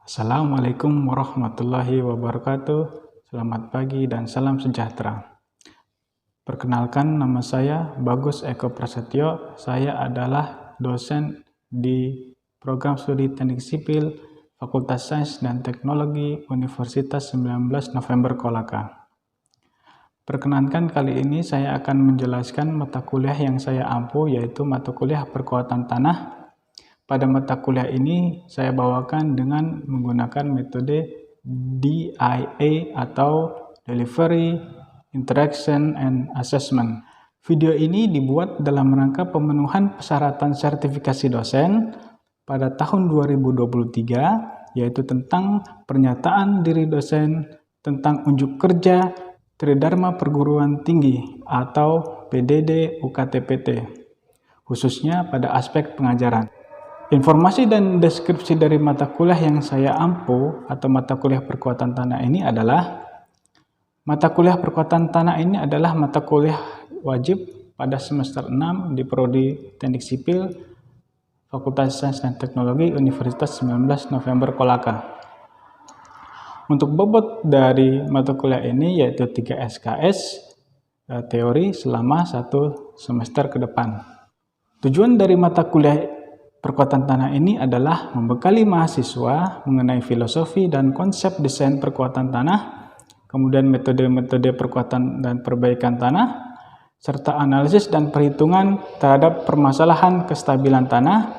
Assalamualaikum warahmatullahi wabarakatuh. Selamat pagi dan salam sejahtera. Perkenalkan, nama saya Bagus Eko Prasetyo. Saya adalah dosen di Program Studi Teknik Sipil Fakultas Sains dan Teknologi Universitas 19 November Kolaka. Perkenankan, kali ini saya akan menjelaskan mata kuliah yang saya ampu, yaitu mata kuliah perkuatan tanah. Pada mata kuliah ini saya bawakan dengan menggunakan metode DIA atau Delivery, Interaction, and Assessment. Video ini dibuat dalam rangka pemenuhan persyaratan sertifikasi dosen pada tahun 2023, yaitu tentang pernyataan diri dosen tentang unjuk kerja Tridharma Perguruan Tinggi atau PDD UKT-PT, khususnya pada aspek pengajaran. Informasi dan deskripsi dari mata kuliah yang saya ampu atau mata kuliah perkuatan tanah ini adalah mata kuliah wajib pada semester 6 di Prodi Teknik Sipil Fakultas Sains dan Teknologi Universitas 19 November Kolaka. Untuk bobot dari mata kuliah ini yaitu 3 SKS teori selama 1 semester ke depan. Tujuan dari mata kuliah perkuatan tanah ini adalah membekali mahasiswa mengenai filosofi dan konsep desain perkuatan tanah, kemudian metode-metode perkuatan dan perbaikan tanah, serta analisis dan perhitungan terhadap permasalahan kestabilan tanah,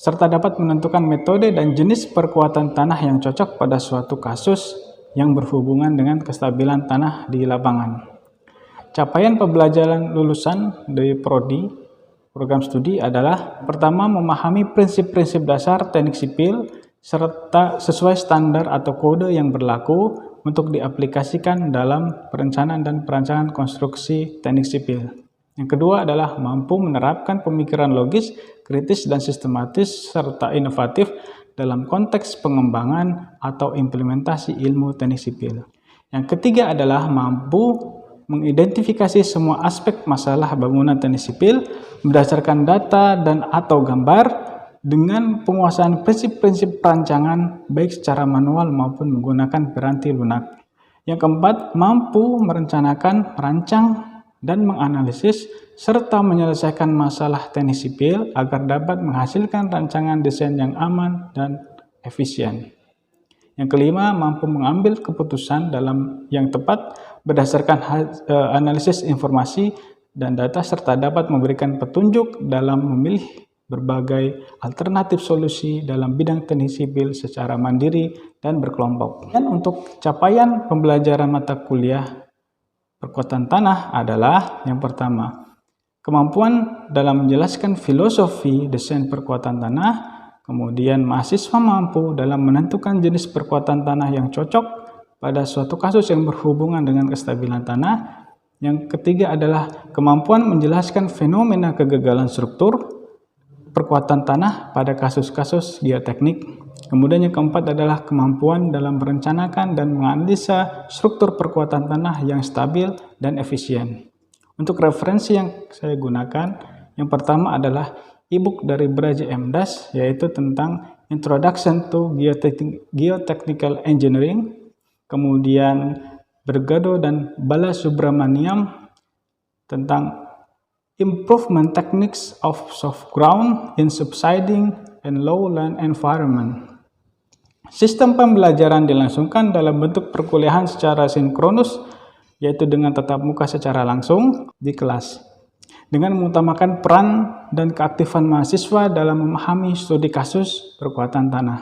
serta dapat menentukan metode dan jenis perkuatan tanah yang cocok pada suatu kasus yang berhubungan dengan kestabilan tanah di lapangan. Capaian pembelajaran lulusan dari Prodi program studi adalah pertama, memahami prinsip-prinsip dasar teknik sipil serta sesuai standar atau kode yang berlaku untuk diaplikasikan dalam perencanaan dan perancangan konstruksi teknik sipil. Yang kedua adalah mampu menerapkan pemikiran logis, kritis, dan sistematis serta inovatif dalam konteks pengembangan atau implementasi ilmu teknik sipil. Yang ketiga adalah mampu mengidentifikasi semua aspek masalah bangunan teknik sipil berdasarkan data dan atau gambar dengan penguasaan prinsip-prinsip perancangan baik secara manual maupun menggunakan piranti lunak. Yang keempat, mampu merencanakan, merancang, dan menganalisis serta menyelesaikan masalah teknik sipil agar dapat menghasilkan rancangan desain yang aman dan efisien. Yang kelima, mampu mengambil keputusan yang tepat berdasarkan analisis informasi dan data serta dapat memberikan petunjuk dalam memilih berbagai alternatif solusi dalam bidang teknik sipil secara mandiri dan berkelompok. Dan untuk capaian pembelajaran mata kuliah perkuatan tanah adalah yang pertama, kemampuan dalam menjelaskan filosofi desain perkuatan tanah. Kemudian mahasiswa mampu dalam menentukan jenis perkuatan tanah yang cocok pada suatu kasus yang berhubungan dengan kestabilan tanah. Yang ketiga adalah kemampuan menjelaskan fenomena kegagalan struktur perkuatan tanah pada kasus-kasus geoteknik. Kemudian yang keempat adalah kemampuan dalam merencanakan dan menganalisa struktur perkuatan tanah yang stabil dan efisien. Untuk referensi yang saya gunakan, yang pertama adalah e-book dari Braja M. Das, yaitu tentang Introduction to Geotechnical Engineering. Kemudian Bergado dan Bala Subramaniam tentang Improvement Techniques of Soft Ground in Subsiding and Lowland Environment. Sistem pembelajaran dilangsungkan dalam bentuk perkuliahan secara sinkronus, yaitu dengan tatap muka secara langsung di kelas, dengan mengutamakan peran dan keaktifan mahasiswa dalam memahami studi kasus perkuatan tanah.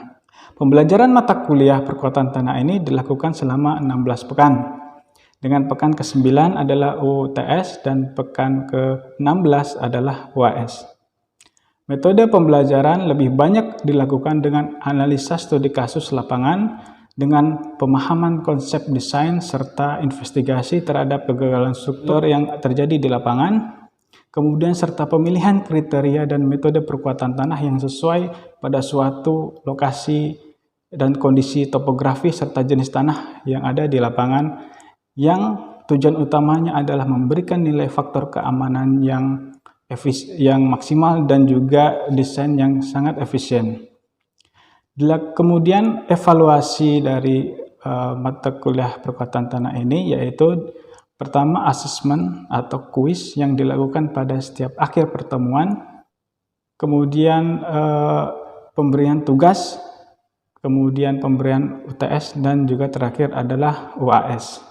Pembelajaran mata kuliah perkuatan tanah ini dilakukan selama 16 pekan. Dengan pekan ke-9 adalah UTS dan pekan ke-16 adalah UAS. Metode pembelajaran lebih banyak dilakukan dengan analisa studi kasus lapangan, dengan pemahaman konsep desain serta investigasi terhadap kegagalan struktur yang terjadi di lapangan. Kemudian serta pemilihan kriteria dan metode perkuatan tanah yang sesuai pada suatu lokasi dan kondisi topografi serta jenis tanah yang ada di lapangan, yang tujuan utamanya adalah memberikan nilai faktor keamanan yang maksimal dan juga desain yang sangat efisien. Kemudian evaluasi dari mata kuliah perkuatan tanah ini yaitu pertama asesmen atau kuis yang dilakukan pada setiap akhir pertemuan, kemudian pemberian tugas, kemudian pemberian UTS, dan juga terakhir adalah UAS.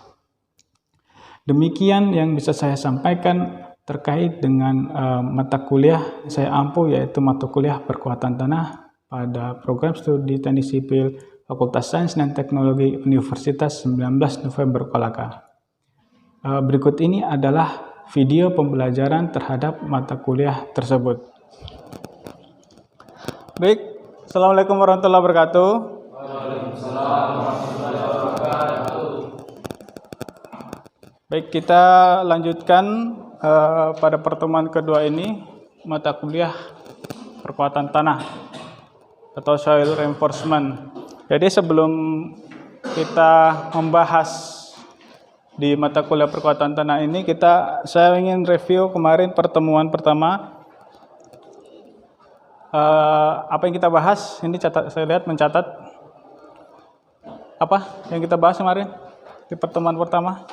Demikian yang bisa saya sampaikan terkait dengan mata kuliah saya ampu, yaitu mata kuliah perkuatan tanah pada program studi teknik sipil Fakultas Sains dan Teknologi Universitas 19 November Kolaka. Berikut ini adalah video pembelajaran terhadap mata kuliah tersebut. Baik, Assalamualaikum warahmatullahi wabarakatuh. Waalaikumsalam warahmatullahi wabarakatuh. Baik, kita lanjutkan pada pertemuan kedua ini mata kuliah perkuatan tanah atau soil reinforcement. Jadi sebelum kita membahas di mata kuliah perkuatan tanah ini, saya ingin review kemarin pertemuan pertama. Apa yang kita bahas? Ini saya lihat mencatat apa yang kita bahas kemarin di pertemuan pertama.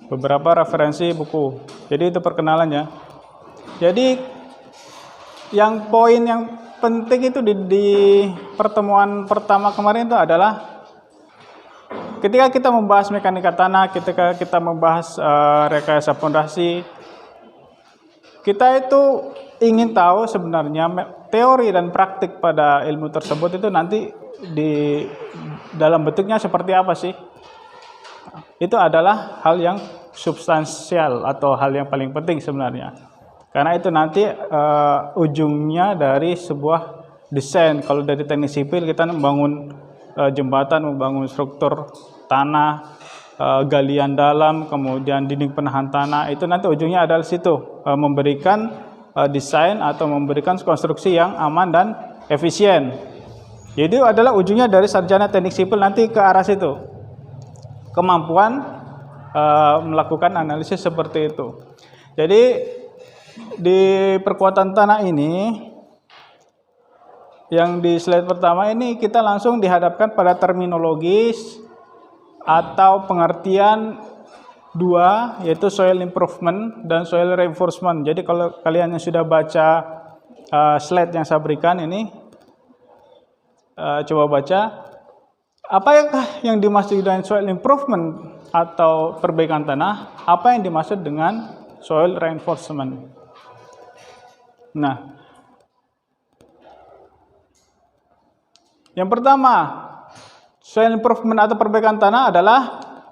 Beberapa referensi buku. Jadi itu perkenalannya. Jadi yang poin yang penting itu di pertemuan pertama kemarin itu adalah ketika kita membahas mekanika tanah, ketika kita membahas rekayasa fondasi, kita itu ingin tahu sebenarnya teori dan praktik pada ilmu tersebut itu nanti di dalam bentuknya seperti apa sih? Itu adalah hal yang substansial atau hal yang paling penting sebenarnya. Karena itu nanti ujungnya dari sebuah desain. Kalau dari teknik sipil kita membangun jembatan, membangun struktur tanah, galian dalam, kemudian dinding penahan tanah, itu nanti ujungnya adalah situ, memberikan desain atau memberikan konstruksi yang aman dan efisien. Jadi adalah ujungnya dari sarjana teknik sipil nanti ke arah situ, kemampuan melakukan analisis seperti itu. Jadi di perkuatan tanah ini, yang di slide pertama ini kita langsung dihadapkan pada terminologis atau pengertian dua, yaitu soil improvement dan soil reinforcement. Jadi kalau kalian yang sudah baca slide yang saya berikan ini, coba baca apa yang dimaksud dengan soil improvement atau perbaikan tanah, apa yang dimaksud dengan soil reinforcement. Nah, yang pertama, soil improvement atau perbaikan tanah adalah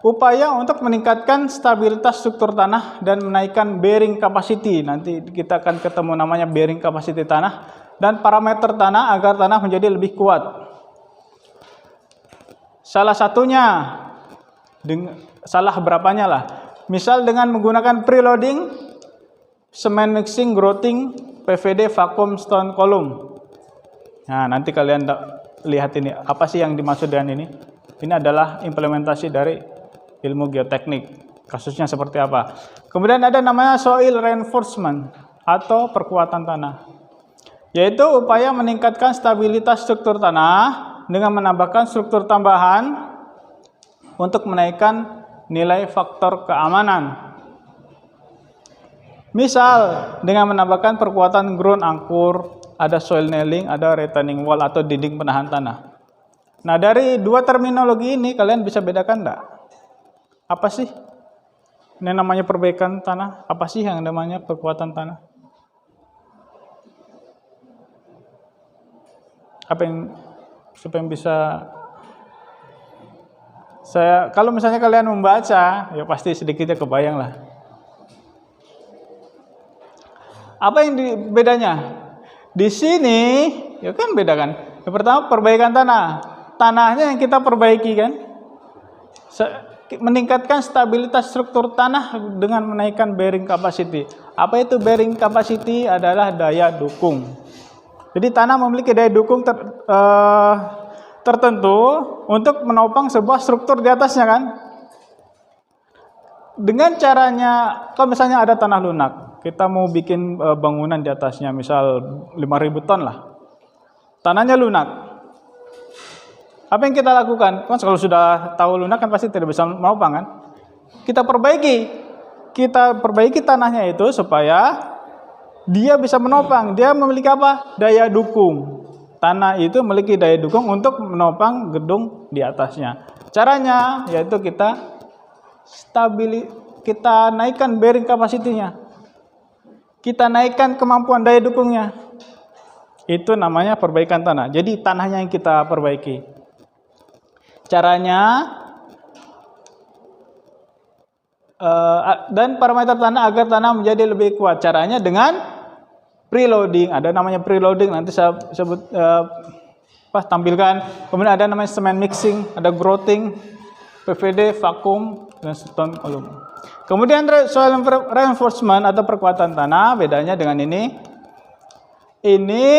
upaya untuk meningkatkan stabilitas struktur tanah dan menaikkan bearing capacity. Nanti kita akan ketemu namanya bearing capacity tanah dan parameter tanah agar tanah menjadi lebih kuat. Salah satunya, salah berapanya lah. Misal dengan menggunakan preloading, cement mixing, grouting, PVD, vacuum, stone column. Nah, nanti kalian lihat ini, apa sih yang dimaksud dengan ini? Ini adalah implementasi dari ilmu geoteknik. Kasusnya seperti apa? Kemudian ada namanya soil reinforcement atau perkuatan tanah, yaitu upaya meningkatkan stabilitas struktur tanah dengan menambahkan struktur tambahan untuk menaikkan nilai faktor keamanan. Misal dengan menambahkan perkuatan ground angkur, ada soil nailing, ada retaining wall atau dinding penahan tanah. Nah, dari dua terminologi ini kalian bisa bedakan enggak? Apa sih ini namanya perbaikan tanah? Apa sih yang namanya perkuatan tanah? Apa yang supaya bisa kalau misalnya kalian membaca, ya pasti sedikitnya kebayang lah. Apa yang bedanya? Di sini, ya kan beda kan? Yang pertama perbaikan tanah. Tanahnya yang kita perbaiki kan? Meningkatkan stabilitas struktur tanah dengan menaikkan bearing capacity. Apa itu bearing capacity? Adalah daya dukung. Jadi tanah memiliki daya dukung tertentu untuk menopang sebuah struktur di atasnya kan. Dengan caranya, kalau misalnya ada tanah lunak, kita mau bikin bangunan di atasnya, misal 5.000 ton lah. Tanahnya lunak. Apa yang kita lakukan? Kan kalau sudah tahu lunak kan pasti tidak bisa menopang kan? Kita perbaiki tanahnya itu supaya dia bisa menopang. Dia memiliki apa? Daya dukung. Tanah itu memiliki daya dukung untuk menopang gedung di atasnya. Caranya yaitu kita naikkan bearing capacity-nya. Kita naikkan kemampuan daya dukungnya. Itu namanya perbaikan tanah. Jadi tanahnya yang kita perbaiki. Caranya dan parameter tanah agar tanah menjadi lebih kuat. Caranya dengan preloading. Ada namanya preloading, nanti saya sebut tampilkan. Kemudian ada namanya cement mixing, ada grouting, PVD, vakum, dan stone column. Kemudian soil reinforcement atau perkuatan tanah, bedanya dengan ini. Ini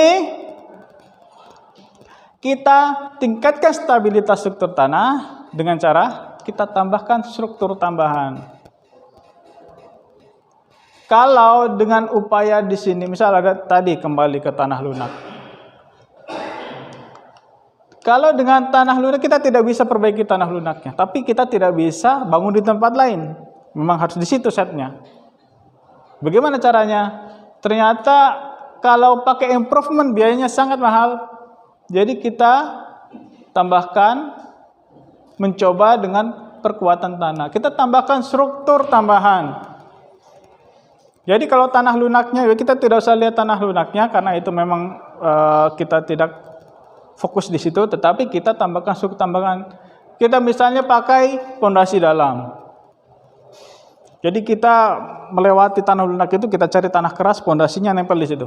kita tingkatkan stabilitas struktur tanah dengan cara kita tambahkan struktur tambahan. Kalau dengan upaya di sini, misal ada tadi kembali ke tanah lunak. Kalau dengan tanah lunak kita tidak bisa perbaiki tanah lunaknya, tapi kita tidak bisa bangun di tempat lain. Memang harus di situ setnya. Bagaimana caranya? Ternyata kalau pakai improvement biayanya sangat mahal. Jadi kita tambahkan, mencoba dengan perkuatan tanah. Kita tambahkan struktur tambahan. Jadi kalau tanah lunaknya, kita tidak usah lihat tanah lunaknya karena itu memang kita tidak fokus di situ, tetapi kita tambahkan struktur tambahan. Kita misalnya pakai pondasi dalam. Jadi kita melewati tanah lunak itu, kita cari tanah keras, pondasinya nempel di situ.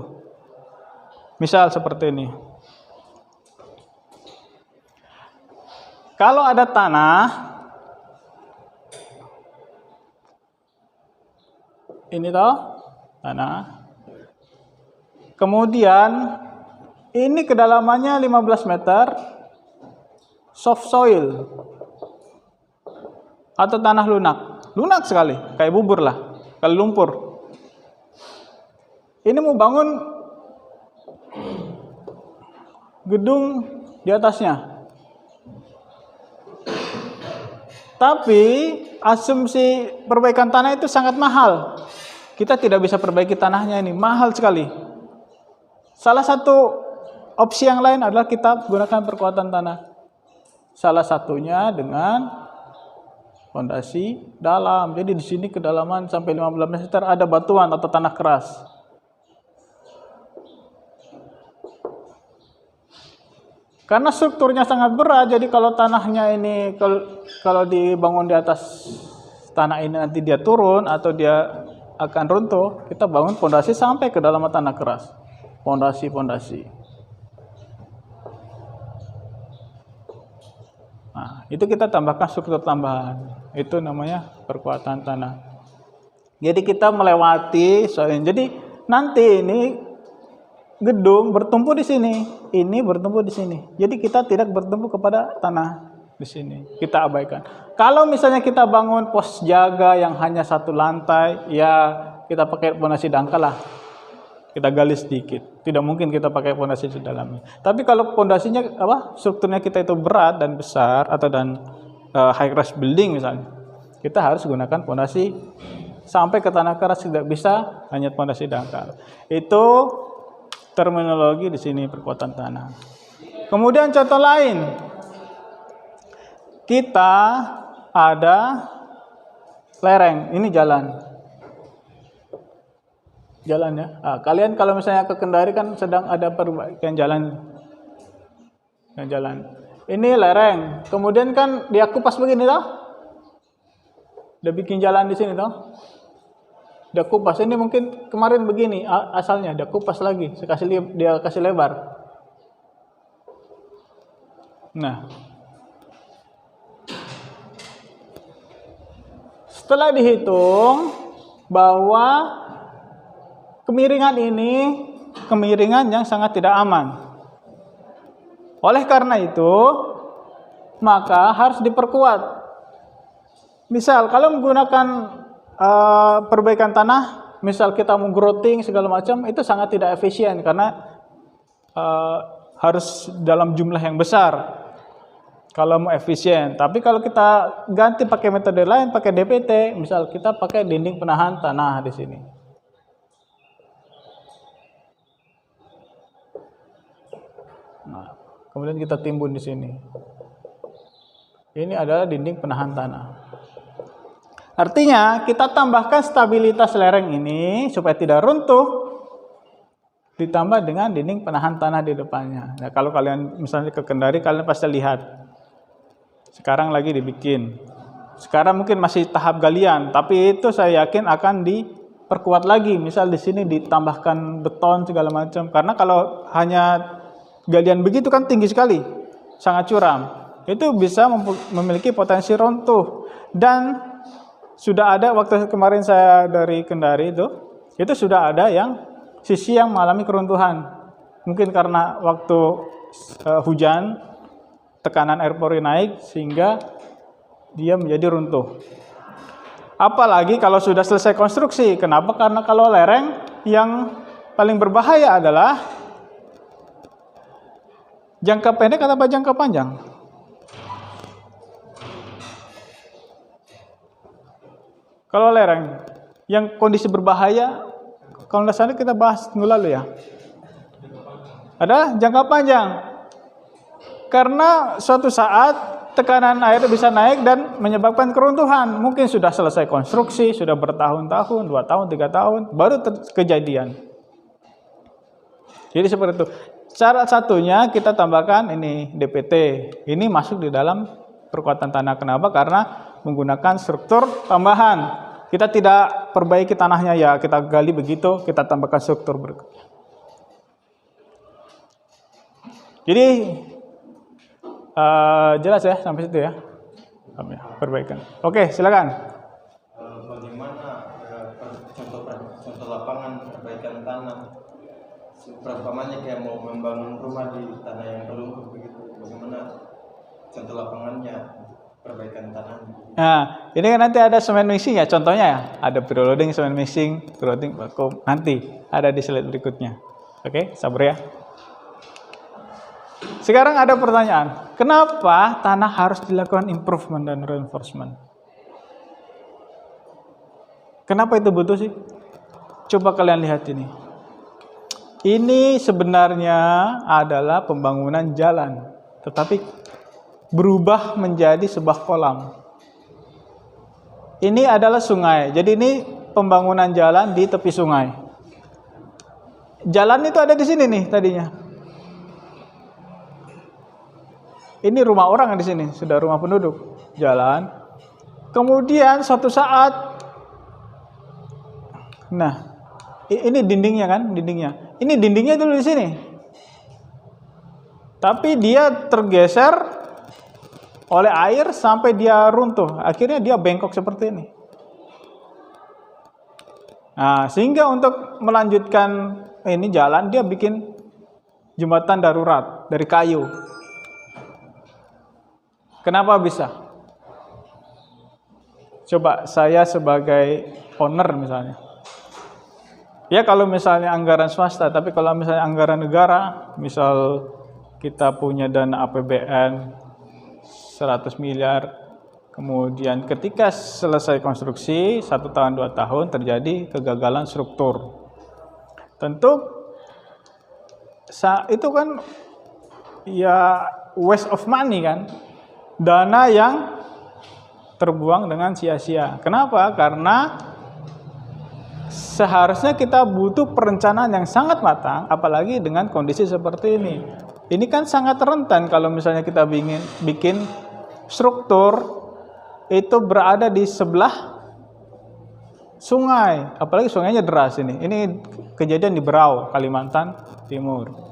Misal seperti ini. Kalau ada tanah, ini toh tanah. Kemudian ini kedalamannya 15 meter, soft soil atau tanah lunak. Lunak sekali, kayak bubur lah, kayak lumpur. Ini mau bangun gedung di atasnya. Tapi asumsi perbaikan tanah itu sangat mahal. Kita tidak bisa perbaiki tanahnya ini, mahal sekali. Salah satu opsi yang lain adalah kita gunakan perkuatan tanah. Salah satunya dengan fondasi dalam. Jadi di sini kedalaman sampai 15 meter ada batuan atau tanah keras. Karena strukturnya sangat berat, jadi kalau tanahnya ini kalau dibangun di atas tanah ini nanti dia turun atau dia akan runtuh, kita bangun fondasi sampai ke dalam tanah keras. Fondasi. Nah, itu kita tambahkan struktur tambahan. Itu namanya perkuatan tanah. Jadi kita melewati soalnya. Jadi nanti ini gedung bertumpu di sini, ini bertumpu di sini. Jadi kita tidak bertumpu kepada tanah di sini. Kita abaikan. Kalau misalnya kita bangun pos jaga yang hanya satu lantai, ya kita pakai fondasi dangkal lah. Kita gali sedikit. Tidak mungkin kita pakai fondasi di dalamnya. Tapi kalau fondasinya strukturnya kita itu berat dan besar atau dan high rise building misalnya, kita harus gunakan fondasi sampai ke tanah keras, tidak bisa hanya fondasi dangkal. Itu terminologi di sini perkuatan tanah. Kemudian contoh lain, kita ada lereng, ini jalan. Jalannya. Kalian kalau misalnya ke Kendari kan sedang ada perbaikan jalan. Ini lereng. Kemudian kan dia kupas begini toh. Dia bikin jalan di sini toh. Dia kupas. Ini mungkin kemarin begini asalnya, dia kupas lagi. Dia kasih lebar. Nah. Setelah dihitung bahwa kemiringan ini kemiringan yang sangat tidak aman. Oleh karena itu, maka harus diperkuat. Misal kalau menggunakan perbaikan tanah, misal kita mau grouting segala macam, itu sangat tidak efisien karena harus dalam jumlah yang besar kalau mau efisien. Tapi kalau kita ganti pakai metode lain, pakai DPT, misal kita pakai dinding penahan tanah di sini. Nah, kemudian kita timbun di sini. Ini adalah dinding penahan tanah. Artinya kita tambahkan stabilitas lereng ini supaya tidak runtuh, ditambah dengan dinding penahan tanah di depannya. Nah, kalau kalian misalnya ke Kendari, kalian pasti lihat. Sekarang lagi dibikin. Sekarang mungkin masih tahap galian, tapi itu saya yakin akan diperkuat lagi. Misal di sini ditambahkan beton segala macam. Karena kalau hanya galian begitu kan tinggi sekali, sangat curam. Itu bisa memiliki potensi runtuh. Dan sudah ada waktu kemarin saya dari Kendari itu sudah ada yang sisi yang mengalami keruntuhan. Mungkin karena waktu hujan, tekanan air pori naik sehingga dia menjadi runtuh. Apalagi kalau sudah selesai konstruksi. Kenapa? Karena kalau lereng yang paling berbahaya adalah jangka pendek atau jangka panjang. Kalau lereng yang kondisi berbahaya, kalau nggak salah kita bahas minggu lalu ya, adalah jangka panjang. Karena suatu saat tekanan air bisa naik dan menyebabkan keruntuhan. Mungkin sudah selesai konstruksi, sudah bertahun-tahun, 2 tahun, 3 tahun, baru kejadian. Jadi seperti itu. Cara satunya kita tambahkan ini DPT. Ini masuk di dalam perkuatan tanah. Kenapa? Karena menggunakan struktur tambahan. Kita tidak perbaiki tanahnya ya, kita gali begitu, kita tambahkan struktur berikutnya. Jadi jelas ya sampai situ ya, perbaikan. Oke, silakan. Bagaimana contoh lapangan perbaikan tanah? Perumpamannya kayak mau membangun rumah di tanah yang berlumpur begitu. Bagaimana contoh lapangannya perbaikan tanah? Nah, ini kan nanti ada semen mixing ya, contohnya ya. Ada preloading, semen mixing, preloading, vakum. Nanti ada di slide berikutnya. Oke, sabar ya. Sekarang ada pertanyaan, kenapa tanah harus dilakukan improvement dan reinforcement? Kenapa itu butuh sih? Coba kalian lihat ini. Ini sebenarnya adalah pembangunan jalan, tetapi berubah menjadi sebuah kolam. Ini adalah sungai, jadi ini pembangunan jalan di tepi sungai. Jalan itu ada di sini nih tadinya. Ini rumah orang di sini, sudah rumah penduduk, jalan. Kemudian suatu saat, nah, ini dindingnya kan, dindingnya. Ini dindingnya dulu di sini. Tapi dia tergeser oleh air sampai dia runtuh. Akhirnya dia bengkok seperti ini. Nah, sehingga untuk melanjutkan ini jalan, dia bikin jembatan darurat dari kayu. Kenapa bisa? Coba saya sebagai owner misalnya. Ya kalau misalnya anggaran swasta, tapi kalau misalnya anggaran negara, misal kita punya dana APBN 100 miliar, kemudian ketika selesai konstruksi 1 tahun 2 tahun terjadi kegagalan struktur. Tentu itu kan ya waste of money kan. Dana yang terbuang dengan sia-sia. Kenapa? Karena seharusnya kita butuh perencanaan yang sangat matang, apalagi dengan kondisi seperti ini. Ini kan sangat rentan kalau misalnya kita bikin struktur itu berada di sebelah sungai, apalagi sungainya deras ini. Ini kejadian di Berau, Kalimantan Timur.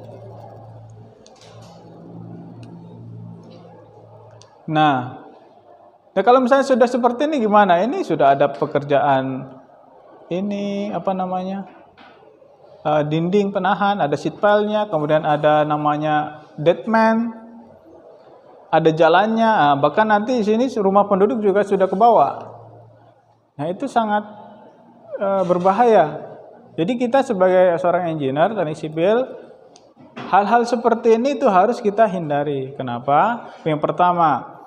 Nah, kalau misalnya sudah seperti ini gimana? Ini sudah ada pekerjaan ini dinding penahan, ada sheet pile-nya, kemudian ada namanya deadman, ada jalannya, bahkan nanti di sini rumah penduduk juga sudah ke bawah. Nah, itu sangat berbahaya. Jadi kita sebagai seorang engineer teknik sipil, hal-hal seperti ini itu harus kita hindari. Kenapa? Yang pertama,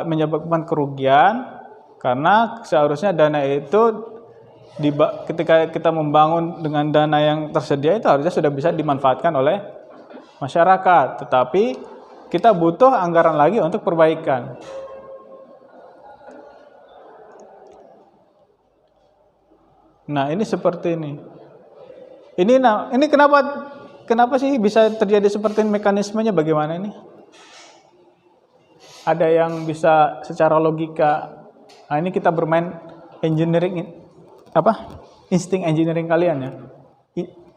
menyebabkan kerugian, karena seharusnya dana itu ketika kita membangun dengan dana yang tersedia itu harusnya sudah bisa dimanfaatkan oleh masyarakat. Tetapi kita butuh anggaran lagi untuk perbaikan. Nah, ini seperti ini. Ini kenapa sih bisa terjadi seperti ini, mekanismenya bagaimana ini? Ada yang bisa secara logika. Nah, ini kita bermain engineering, insting engineering kalian ya.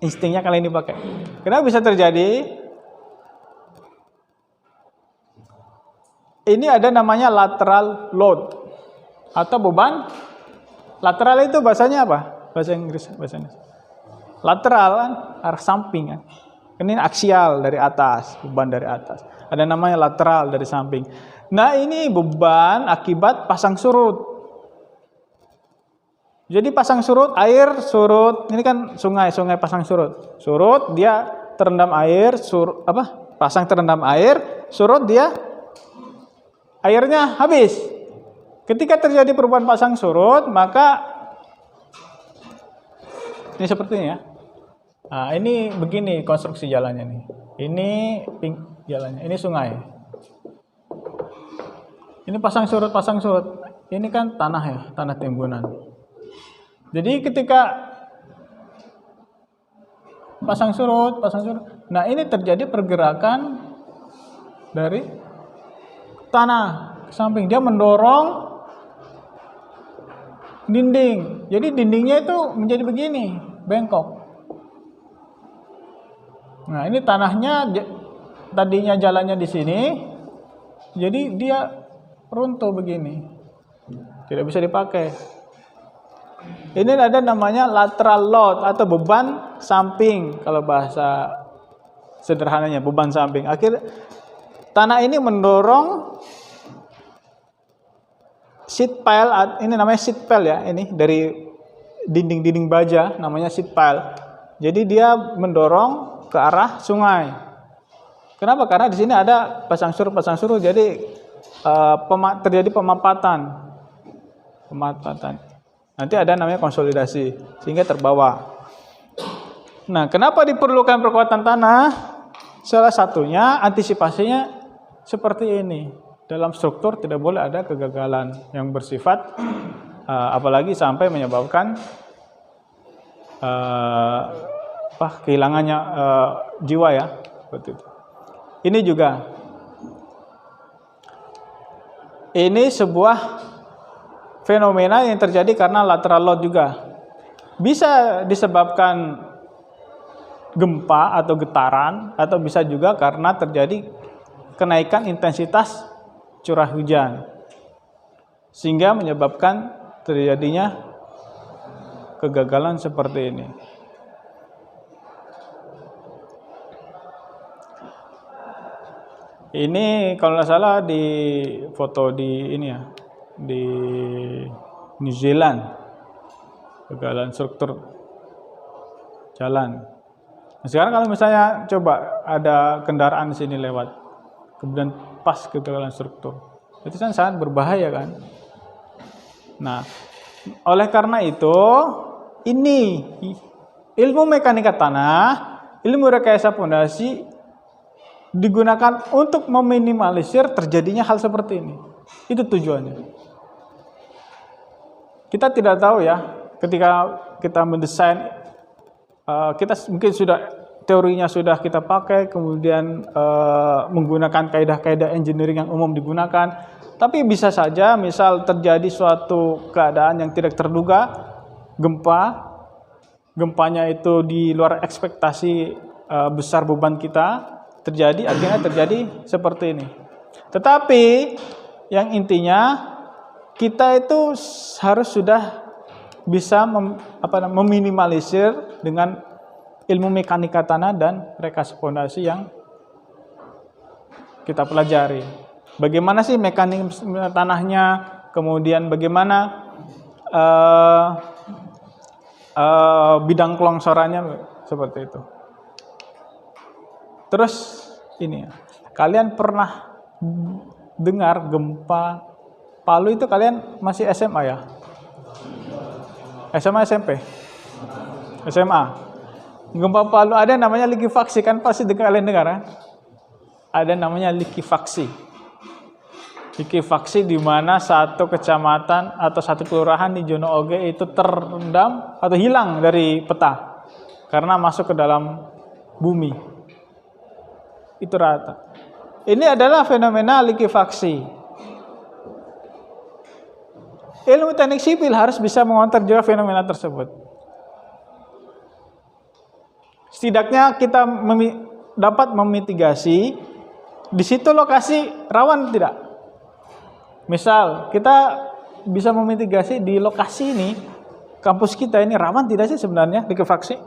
Instingnya kalian dipakai. Kenapa bisa terjadi? Ini ada namanya lateral load atau beban. Lateral itu bahasanya apa? Bahasa Inggris, bahasanya. Lateral kan arah samping kan. Ini aksial dari atas, beban dari atas. Ada namanya lateral dari samping. Nah, ini beban akibat pasang surut. Jadi pasang surut, air surut. Ini kan sungai pasang surut. Surut dia terendam air, pasang terendam air, surut dia airnya habis. Ketika terjadi perubahan pasang surut, maka ini seperti ini ya. Nah, ini begini konstruksi jalannya nih. Ini jalannya, ini sungai. Ini pasang surut. Ini kan tanah ya, tanah timbunan. Jadi ketika pasang surut. Nah, ini terjadi pergerakan dari tanah ke samping. Dia mendorong dinding. Jadi dindingnya itu menjadi begini, bengkok. Nah, ini tanahnya tadinya jalannya di sini, jadi dia runtuh begini. Tidak bisa dipakai. Ini ada namanya lateral load atau beban samping kalau bahasa sederhananya, beban samping. Akhirnya tanah ini mendorong sheet pile, ini namanya sheet pile ya, ini dari dinding-dinding baja namanya sheet pile. Jadi dia mendorong ke arah sungai. Kenapa? Karena di sini ada pasang surut, jadi terjadi pemampatan. Nanti ada namanya konsolidasi sehingga terbawa. Nah, kenapa diperlukan perkuatan tanah? Salah satunya antisipasinya seperti ini. Dalam struktur tidak boleh ada kegagalan yang bersifat apalagi sampai menyebabkan kehilangannya jiwa ya, seperti itu. Ini juga, ini sebuah fenomena yang terjadi karena lateral load juga. Bisa disebabkan gempa atau getaran, atau bisa juga karena terjadi kenaikan intensitas curah hujan, sehingga menyebabkan terjadinya kegagalan seperti ini. Ini kalau nggak salah di foto di ini ya, di New Zealand, kegagalan struktur jalan. Nah, sekarang kalau misalnya coba ada kendaraan di sini lewat, kemudian pas kegagalan struktur, itu kan sangat berbahaya kan. Nah, oleh karena itu, ini ilmu mekanika tanah, ilmu rekayasa fondasi digunakan untuk meminimalisir terjadinya hal seperti ini. Itu tujuannya. Kita tidak tahu ya, ketika kita mendesain, kita mungkin sudah teorinya sudah kita pakai, kemudian menggunakan kaidah-kaidah engineering yang umum digunakan, tapi bisa saja misal terjadi suatu keadaan yang tidak terduga, gempanya itu di luar ekspektasi besar beban kita, akhirnya terjadi seperti ini. Tetapi yang intinya kita itu harus sudah bisa meminimalisir dengan ilmu mekanika tanah dan rekayasa fondasi yang kita pelajari. Bagaimana sih mekanisme tanahnya, kemudian bagaimana bidang kelongsorannya seperti itu. Terus ini, kalian pernah dengar gempa Palu itu kalian masih SMA ya? SMA SMP? SMA. Gempa Palu ada namanya likuifaksi kan, pasti kalian dengar kan? Ada namanya likuifaksi. Likuifaksi di mana satu kecamatan atau satu kelurahan di Jono Oge itu terendam atau hilang dari peta karena masuk ke dalam bumi. Itu rata. Ini adalah fenomena likuifaksi. Ilmu teknik sipil harus bisa mengontrol juga fenomena tersebut. Setidaknya kita dapat memitigasi di situ lokasi rawan tidak. Misal kita bisa memitigasi di lokasi ini, kampus kita ini rawan tidak sih sebenarnya likuifaksi?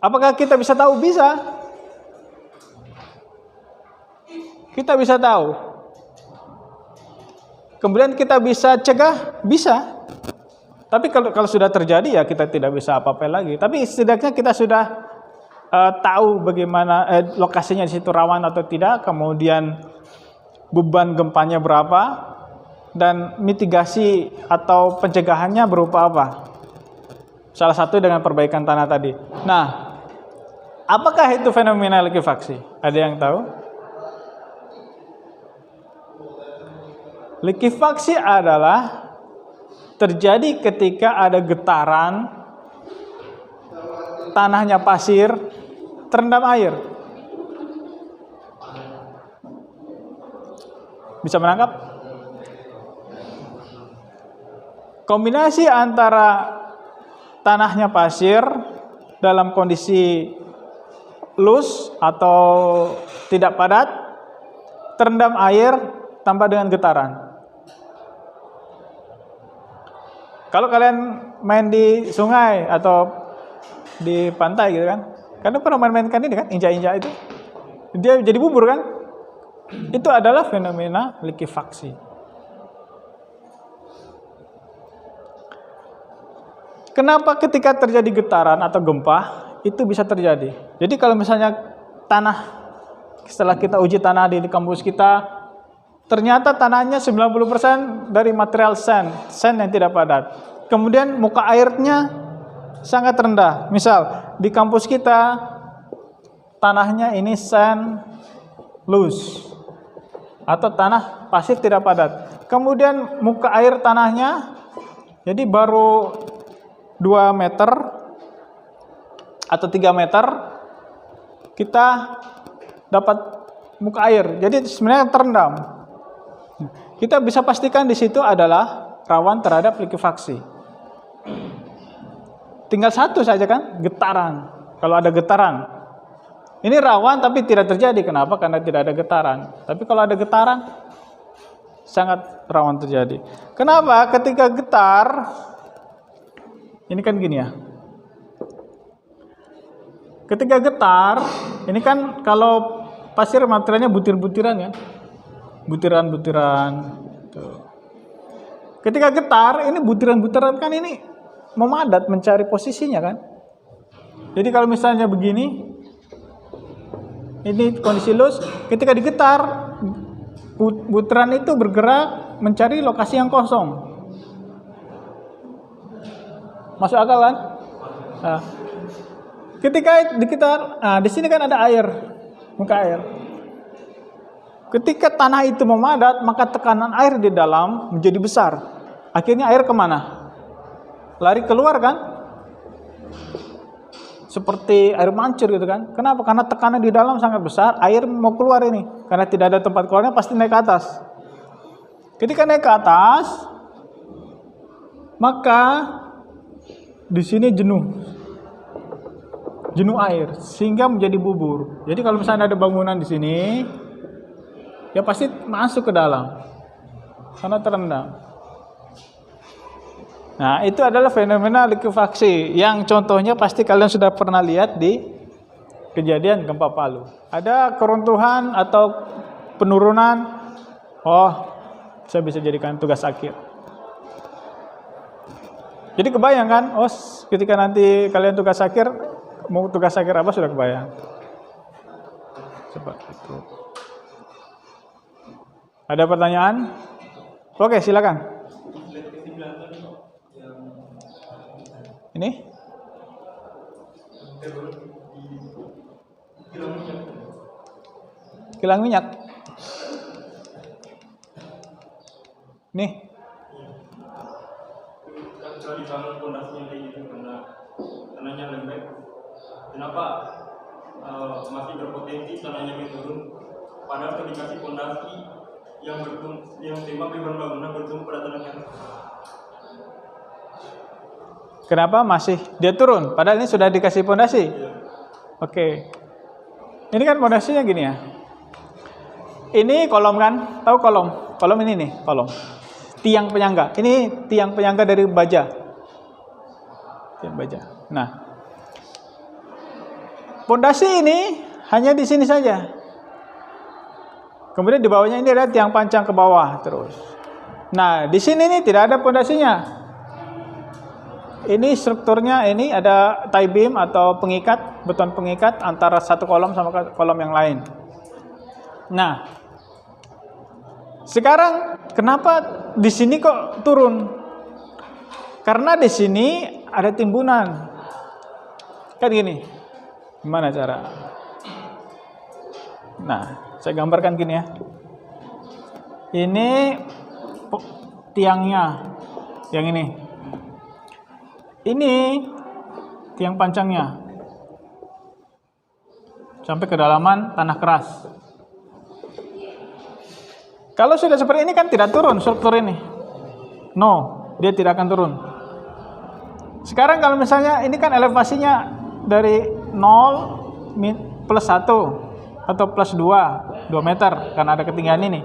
Apakah kita bisa tahu? Bisa. Kita bisa tahu. Kemudian kita bisa cegah? Bisa. Tapi kalau sudah terjadi ya kita tidak bisa apa-apa lagi. Tapi setidaknya kita sudah tahu bagaimana lokasinya di situ rawan atau tidak, kemudian beban gempanya berapa, dan mitigasi atau pencegahannya berupa apa. Salah satu dengan perbaikan tanah tadi. Nah, apakah itu fenomena likuifaksi? Ada yang tahu? Likuifaksi adalah terjadi ketika ada getaran, tanahnya pasir, terendam air. Bisa menangkap? Kombinasi antara tanahnya pasir dalam kondisi loose atau tidak padat, terendam air tambah dengan getaran. Kalau kalian main di sungai atau di pantai gitu kan, kalian pernah main-mainkan ini kan, injak-injak itu, dia jadi bubur kan? Itu adalah fenomena likuifaksi. Kenapa ketika terjadi getaran atau gempa itu bisa terjadi? Jadi kalau misalnya tanah, setelah kita uji tanah di kampus kita, ternyata tanahnya 90% dari material sand yang tidak padat. Kemudian muka airnya sangat rendah. Misal di kampus kita tanahnya ini sand loose atau tanah pasir tidak padat. Kemudian muka air tanahnya jadi baru 2 meter atau 3 meter kita dapat muka air. Jadi sebenarnya terendam. Kita bisa pastikan di situ adalah rawan terhadap likuifaksi. Tinggal satu saja kan, getaran. Kalau ada getaran, ini rawan tapi tidak terjadi. Kenapa? Karena tidak ada getaran. Tapi kalau ada getaran, sangat rawan terjadi. Kenapa? Ketika getar, ini kan gini ya. Ketika getar, ini kan kalau pasir materialnya butir-butiran ya. Butiran-butiran. Ketika getar, ini butiran-butiran kan ini memadat mencari posisinya kan. Jadi kalau misalnya begini, ini kondisi loose, ketika digetar, butiran itu bergerak mencari lokasi yang kosong. Masuk akal kan? Nah, ketika digetar, di sini kan ada air, muka air. Ketika tanah itu memadat, maka tekanan air di dalam menjadi besar. Akhirnya air kemana? Lari keluar kan? Seperti air mancur gitu kan? Kenapa? Karena tekanan di dalam sangat besar, air mau keluar ini. Karena tidak ada tempat keluarnya, pasti naik ke atas. Ketika naik ke atas, maka di sini jenuh air, sehingga menjadi bubur. Jadi kalau misalnya ada bangunan di sini, ya pasti masuk ke dalam karena terendam. Nah, itu adalah fenomena likuifaksi yang contohnya pasti kalian sudah pernah lihat di kejadian gempa Palu. Ada keruntuhan atau penurunan, saya bisa jadikan tugas akhir. Jadi kebayang kan, ketika nanti kalian tugas akhir, mau tugas akhir apa sudah kebayang. Seperti itu. Ada pertanyaan? Oke, silakan. Ini? Kilang minyak. Nih. Kalau dibangun pondasinya kayak gitu karena tanahnya lembek, kenapa masih berpotensi tanahnya menurun? Padahal kalau dikasih pondasi yang tema beban bangunan bertumbuh pada tanahnya. Kenapa masih dia turun? Padahal ini sudah dikasih pondasi. Oke. Ini kan pondasinya gini ya. Ini kolom kan? Tahu kolom? Kolom ini nih, kolom. Tiang penyangga. Ini tiang penyangga dari baja. Tiang baja. Nah, pondasi ini hanya di sini saja. Kemudian di bawahnya ini ada tiang pancang ke bawah terus. Nah, di sini nih tidak ada pondasinya. Ini strukturnya ini ada tie beam atau pengikat, beton pengikat antara satu kolom sama kolom yang lain. Nah, sekarang kenapa di sini kok turun? Karena di sini ada timbunan. Kan gini. Gimana cara? Nah, saya gambarkan gini ya. Ini tiangnya. Yang ini. Ini tiang pancangnya. Sampai kedalaman tanah keras. Kalau sudah seperti ini kan tidak turun struktur ini. No, dia tidak akan turun. Sekarang kalau misalnya ini kan elevasinya dari 0 plus 1 atau plus 2 meter karena ada ketinggian ini.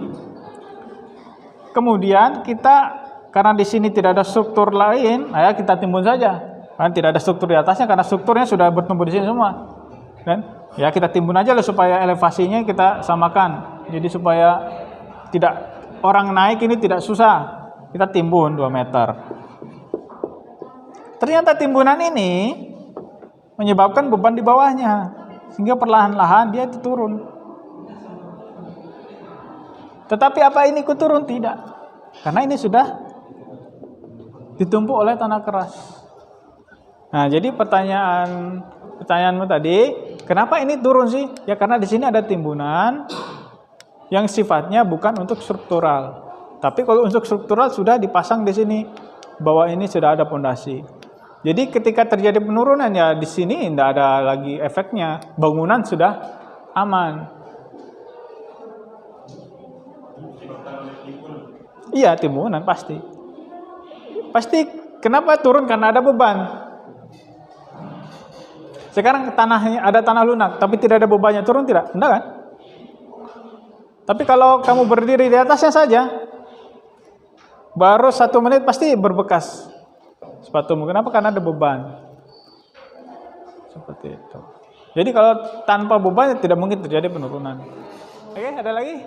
Kemudian kita karena di sini tidak ada struktur lain, ya kita timbun saja. Kan tidak ada struktur di atasnya karena strukturnya sudah bertumbuh di sini semua. Kan? Ya kita timbun aja lah supaya elevasinya kita samakan. Jadi supaya tidak orang naik ini tidak susah. Kita timbun 2 meter. Ternyata timbunan ini menyebabkan beban di bawahnya sehingga perlahan-lahan dia itu turun. Tetapi apa ini ikut turun? Tidak. Karena ini sudah ditumpuk oleh tanah keras. Nah, jadi pertanyaanmu tadi, kenapa ini turun sih? Ya karena di sini ada timbunan yang sifatnya bukan untuk struktural. Tapi kalau untuk struktural sudah dipasang di sini. Bahwa ini sudah ada pondasi. Jadi ketika terjadi penurunan ya di sini tidak ada lagi efeknya. Bangunan sudah aman. Iya, timbunan pasti. Pasti kenapa turun? Karena ada beban. Sekarang tanahnya ada tanah lunak, tapi tidak ada bebannya, turun tidak? Tidak kan? Tapi kalau kamu berdiri di atasnya saja, baru 1 menit pasti berbekas sepatumu. Kenapa? Karena ada beban. Seperti itu. Jadi kalau tanpa beban tidak mungkin terjadi penurunan. Oke, ada lagi?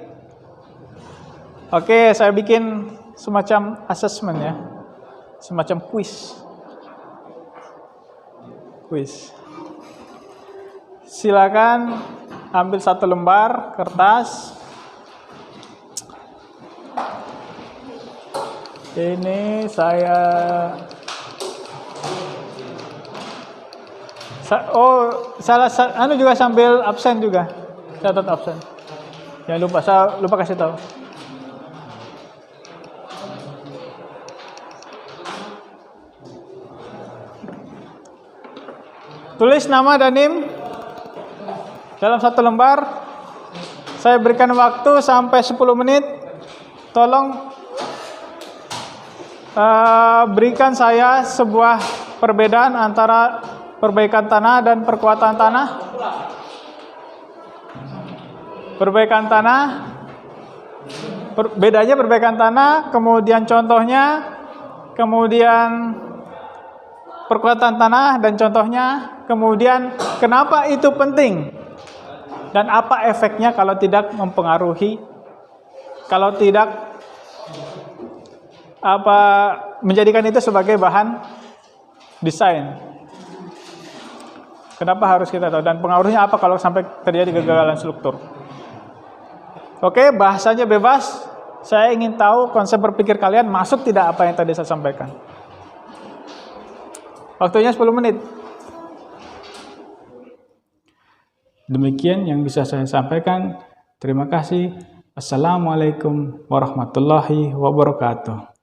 Oke, saya bikin semacam assessment ya. Semacam kuis. Silakan ambil 1 lembar kertas. Ini saya juga sambil absen juga. Catat absen. Jangan lupa, saya lupa kasih tahu. Tulis nama dan NIM dalam 1 lembar. Saya berikan waktu sampai 10 menit. Tolong berikan saya sebuah perbedaan antara perbaikan tanah dan perkuatan tanah. Perbaikan tanah, bedanya perbaikan tanah, kemudian contohnya, kemudian perkuatan tanah dan contohnya, kemudian kenapa itu penting dan apa efeknya kalau tidak mempengaruhi, kalau tidak apa menjadikan itu sebagai bahan desain. Kenapa harus kita tahu dan pengaruhnya apa kalau sampai terjadi kegagalan struktur? Oke, bahasanya bebas. Saya ingin tahu konsep berpikir kalian masuk tidak apa yang tadi saya sampaikan. Waktunya 10 menit. Demikian yang bisa saya sampaikan. Terima kasih. Assalamualaikum warahmatullahi wabarakatuh.